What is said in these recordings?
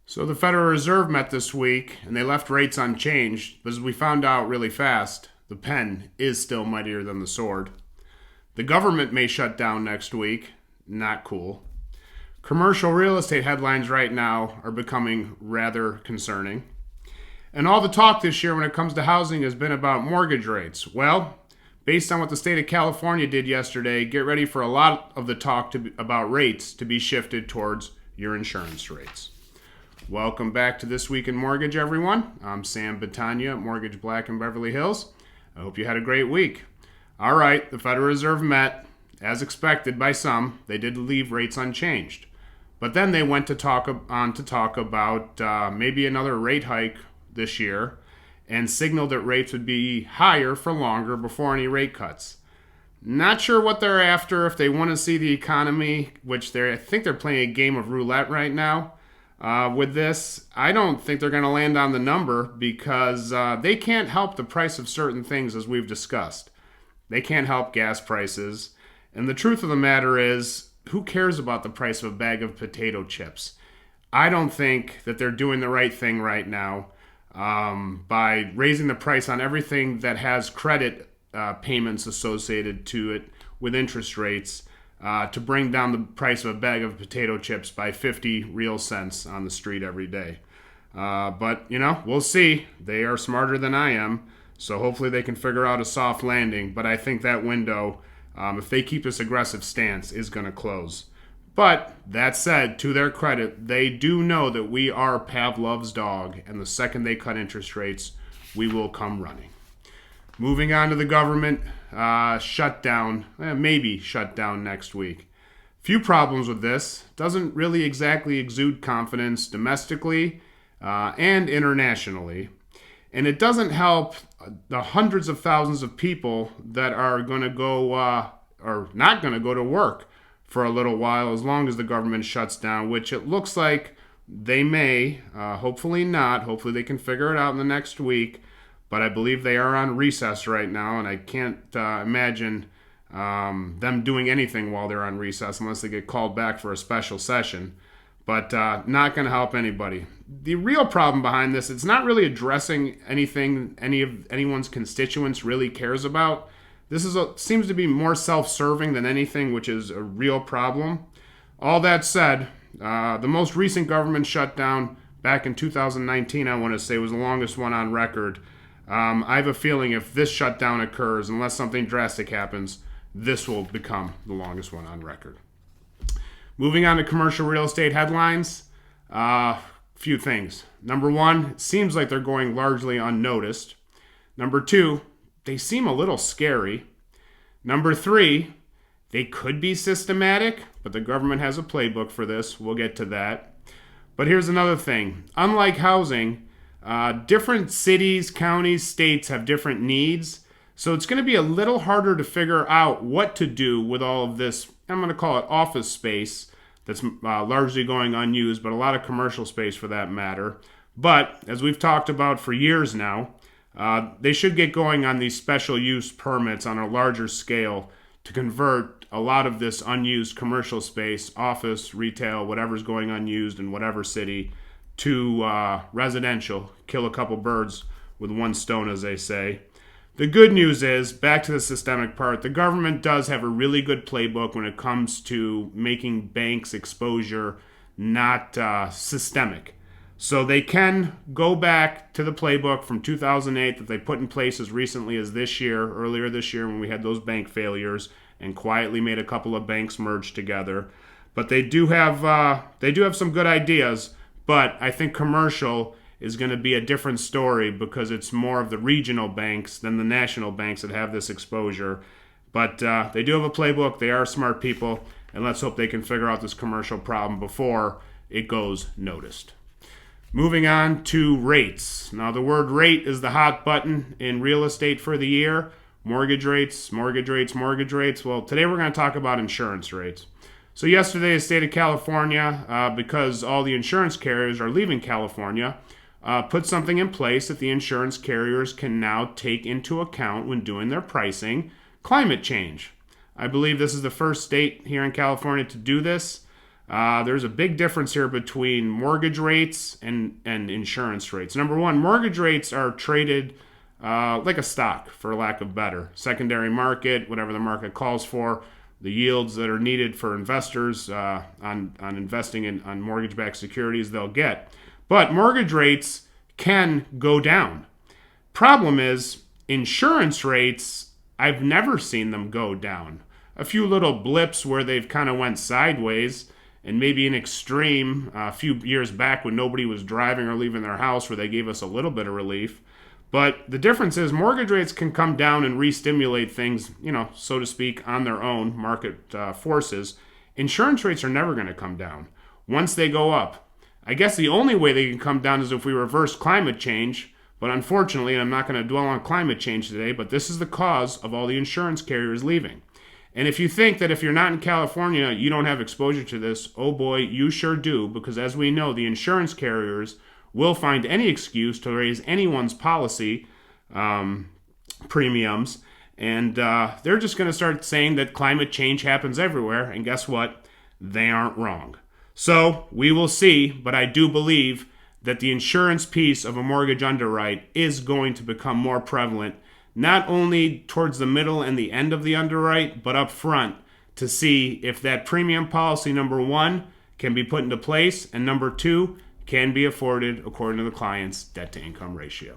So the Federal Reserve met this week and they left rates unchanged, but as we found out really fast, the pen is still mightier than the sword. The government may shut down next week. Not cool. Commercial real estate headlines right now are becoming rather concerning. And all the talk this year when it comes to housing has been about mortgage rates. Well, based on what the state of California did yesterday, get ready for a lot of the talk about rates to be shifted towards your insurance rates. Welcome back to This Week in Mortgage, everyone. I'm Sam Battaglia at Mortgage Black in Beverly Hills. I hope you had a great week. All right, the Federal Reserve met. As expected by some, they did leave rates unchanged. But then they went to talk about maybe another rate hike this year and signaled that rates would be higher for longer before any rate cuts. Not sure what they're after, if they want to see the economy, which I think they're playing a game of roulette right now. With this, I don't think they're going to land on the number because they can't help the price of certain things, as we've discussed. They can't help gas prices. And the truth of the matter is, who cares about the price of a bag of potato chips? I don't think that they're doing the right thing right now by raising the price on everything that has credit payments associated to it with interest rates. To bring down the price of a bag of potato chips by 50 real cents on the street every day. But, we'll see. They are smarter than I am, so hopefully they can figure out a soft landing. But I think that window, if they keep this aggressive stance, is going to close. But, that said, to their credit, they do know that we are Pavlov's dog, and the second they cut interest rates, we will come running. Moving on to the government shutdown, maybe shutdown next week. Few problems with this. Doesn't really exactly exude confidence domestically and internationally. And it doesn't help the hundreds of thousands of people that are going to go or not going to go to work for a little while as long as the government shuts down, which it looks like they may, hopefully not. Hopefully they can figure it out in the next week. But I believe they are on recess right now, and I can't imagine them doing anything while they're on recess unless they get called back for a special session. But not going to help anybody. The real problem behind this, it's not really addressing anything anyone's constituents really cares about. This seems to be more self-serving than anything, which is a real problem. All that said, the most recent government shutdown back in 2019, I want to say, was the longest one on record. I have a feeling if this shutdown occurs, unless something drastic happens, this will become the longest one on record. Moving on to commercial real estate headlines, few things. Number one, it seems like they're going largely unnoticed. Number two, they seem a little scary. Number three, they could be systematic, but the government has a playbook for this. We'll get to that. But here's another thing. Unlike housing, different cities, counties, states have different needs. So it's going to be a little harder to figure out what to do with all of this, I'm going to call it office space, that's largely going unused, but a lot of commercial space for that matter. But, as we've talked about for years now, they should get going on these special use permits on a larger scale to convert a lot of this unused commercial space, office, retail, whatever's going unused in whatever city, to residential, kill a couple birds with one stone, as they say. The good news is, back to the systemic part, the government does have a really good playbook when it comes to making banks' exposure not systemic. So they can go back to the playbook from 2008 that they put in place as recently as earlier this year when we had those bank failures and quietly made a couple of banks merge together. But they do have some good ideas. But I think commercial is going to be a different story because it's more of the regional banks than the national banks that have this exposure. But they do have a playbook. They are smart people. And let's hope they can figure out this commercial problem before it goes noticed. Moving on to rates. Now, the word rate is the hot button in real estate for the year. Mortgage rates, mortgage rates, mortgage rates. Well, today we're going to talk about insurance rates. So yesterday, the state of California, because all the insurance carriers are leaving California, put something in place that the insurance carriers can now take into account when doing their pricing, climate change. I believe this is the first state here in California to do this. there's a big difference here between mortgage rates and insurance rates. Number one, mortgage rates are traded like a stock, for lack of better. Secondary market, whatever the market calls for, the yields that are needed for investors on investing on mortgage-backed securities they'll get. But mortgage rates can go down. Problem is, insurance rates, I've never seen them go down. A few little blips where they've kind of went sideways, and maybe an extreme a few years back when nobody was driving or leaving their house where they gave us a little bit of relief. But the difference is mortgage rates can come down and re-stimulate things, so to speak, on their own market forces. Insurance rates are never going to come down. Once they go up, I guess the only way they can come down is if we reverse climate change. But unfortunately, and I'm not going to dwell on climate change today, but this is the cause of all the insurance carriers leaving. And if you think that if you're not in California, you don't have exposure to this, oh boy, you sure do, because as we know, the insurance carriers will find any excuse to raise anyone's policy premiums, and they're just going to start saying that climate change happens everywhere, and guess what? They aren't wrong. So we will see, but I do believe that the insurance piece of a mortgage underwrite is going to become more prevalent, not only towards the middle and the end of the underwrite, but up front to see if that premium policy, number one, can be put into place, and number two, can be afforded according to the client's debt-to-income ratio.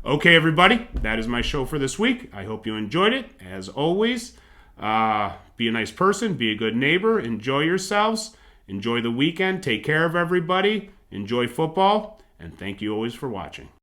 Okay, everybody, that is my show for this week. I hope you enjoyed it. As always, be a nice person, be a good neighbor, enjoy yourselves, enjoy the weekend, take care of everybody, enjoy football, and thank you always for watching.